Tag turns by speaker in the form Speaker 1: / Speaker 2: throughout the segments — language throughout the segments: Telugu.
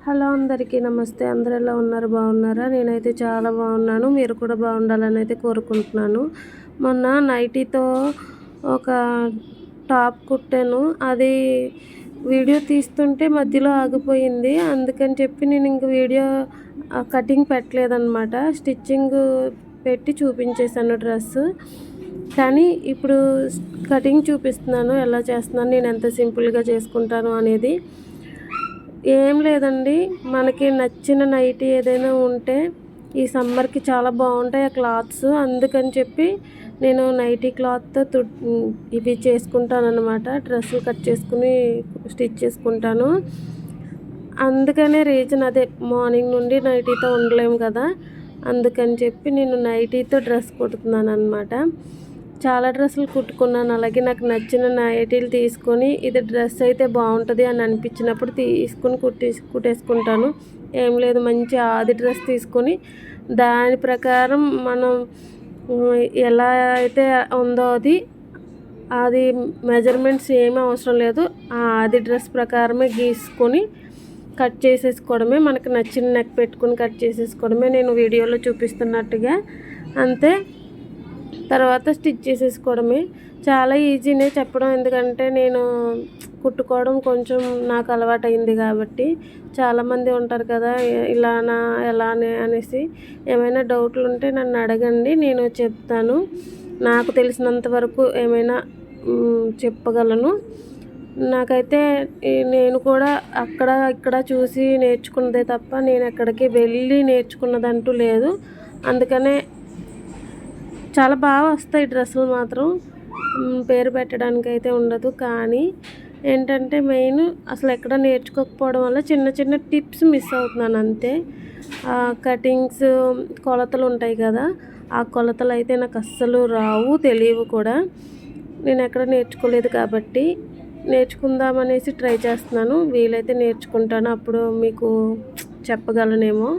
Speaker 1: హలో అందరికీ నమస్తే. అందరూ ఎలా ఉన్నారు? బాగున్నారా? నేనైతే చాలా బాగున్నాను. మీరు కూడా బాగుండాలని అయితే కోరుకుంటున్నాను. మొన్న నైటీతో ఒక టాప్ కుట్టాను. అది వీడియో తీస్తుంటే మధ్యలో ఆగిపోయింది. అందుకని చెప్పి నేను ఇంక వీడియో కటింగ్ పెట్టలేదన్నమాట. స్టిచ్చింగ్ పెట్టి చూపించేశాను డ్రెస్. కానీ ఇప్పుడు కటింగ్ చూపిస్తున్నాను, ఎలా చేస్తున్నాను, నేను ఎంత సింపుల్గా చేసుకుంటాను అనేది. ఏం లేదండి, మనకి నచ్చిన నైటీ ఏదైనా ఉంటే ఈ సమ్మర్కి చాలా బాగుంటాయి ఆ క్లాత్స్. అందుకని చెప్పి నేను నైటీ క్లాత్తో ఇవి చేసుకుంటాను అన్నమాట. డ్రెస్సులు కట్ చేసుకుని స్టిచ్ చేసుకుంటాను. అందుకనే రీజన్ అదే, మార్నింగ్ నుండి నైటీతో ఉండలేము కదా, అందుకని చెప్పి నేను నైటీతో డ్రెస్ కుడుతున్నాను అనమాట. చాలా డ్రెస్సులు కుట్టుకున్నాను. అలాగే నాకు నచ్చిన నైటీలు తీసుకొని ఇది డ్రెస్ అయితే బాగుంటుంది అని అనిపించినప్పుడు తీసుకుని కుట్టేసుకుంటాను. ఏం లేదు, మంచి ఆది డ్రెస్ తీసుకొని దాని ప్రకారం మనం ఎలా అయితే ఉందో అది మెజర్మెంట్స్ ఏమీ అవసరం లేదు. ఆ ఆది డ్రెస్ ప్రకారమే గీసుకొని కట్ చేసేసుకోవడమే. మనకు నచ్చిన నెక్ పెట్టుకుని కట్ చేసేసుకోవడమే, నేను వీడియోలో చూపిస్తున్నట్టుగా. అంతే, తర్వాత స్టిచ్ చేసేసుకోవడమే. చాలా ఈజీనే చెప్పడం, ఎందుకంటే నేను కుట్టుకోవడం కొంచెం నాకు అలవాటైంది కాబట్టి. చాలామంది ఉంటారు కదా ఇలానా ఎలానే అనేసి. ఏమైనా డౌట్లు ఉంటే నన్ను అడగండి, నేను చెప్తాను. నాకు తెలిసినంత వరకు ఏమైనా చెప్పగలను. నాకైతే నేను కూడా అక్కడ ఇక్కడ చూసి నేర్చుకున్నదే తప్ప నేను ఎక్కడికి వెళ్ళి నేర్చుకున్నదంటూ లేదు. అందుకనే చాలా బాగా వస్తాయి డ్రెస్సులు మాత్రం. పేరు పెట్టడానికి అయితే ఉండదు. కానీ ఏంటంటే మెయిన్ అసలు ఎక్కడ నేర్చుకోకపోవడం వల్ల చిన్న చిన్న టిప్స్ మిస్ అవుతున్నాను అంతే. కటింగ్స్ కొలతలు ఉంటాయి కదా, ఆ కొలతలు అయితే నాకు అస్సలు రావు, తెలియవు కూడా. నేను ఎక్కడ నేర్చుకోలేదు కాబట్టి నేర్చుకుందామనేసి ట్రై చేస్తున్నాను. వీలైతే నేర్చుకుంటాను, అప్పుడు మీకు చెప్పగలనేమో.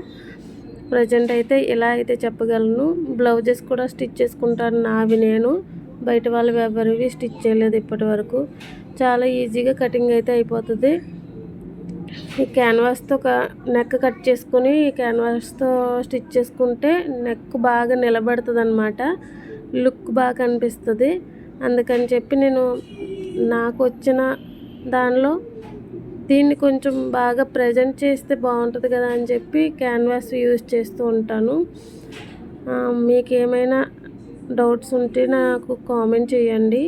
Speaker 1: ప్రజెంట్ అయితే ఇలా అయితే చెప్పగలను. బ్లౌజెస్ కూడా స్టిచ్ చేసుకుంటాను నావి నేను. బయట వాళ్ళు ఎవరివి స్టిచ్ చేయలేదు ఇప్పటి వరకు. చాలా ఈజీగా కటింగ్ అయితే అయిపోతుంది. ఈ క్యాన్వాస్తో నెక్ కట్ చేసుకుని క్యాన్వాస్తో స్టిచ్ చేసుకుంటే నెక్ బాగా నిలబడుతుంది అన్నమాట, లుక్ బాగా కనిపిస్తుంది. అందుకని చెప్పి నేను నాకు వచ్చిన దానిలో దీన్ని కొంచెం బాగా ప్రజెంట్ చేస్తే బాగుంటుంది కదా అని చెప్పి క్యాన్వాస్ యూజ్ చేస్తూ ఉంటాను. మీకు ఏమైనా డౌట్స్ ఉంటే నాకు కామెంట్ చేయండి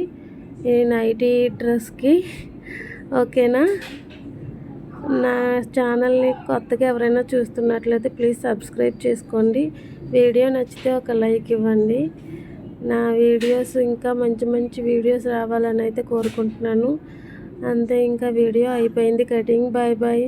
Speaker 1: ఈ నైటీ డ్రెస్కి, ఓకేనా? నా ఛానల్ని కొత్తగా ఎవరైనా చూస్తున్నట్లయితే ప్లీజ్ సబ్స్క్రైబ్ చేసుకోండి. వీడియో నచ్చితే ఒక లైక్ ఇవ్వండి. నా వీడియోస్ ఇంకా మంచి మంచి వీడియోస్ రావాలని అయితే కోరుకుంటున్నాను. అంతే, ఇంకా వీడియో అయిపోయింది కటింగ్. Bye bye.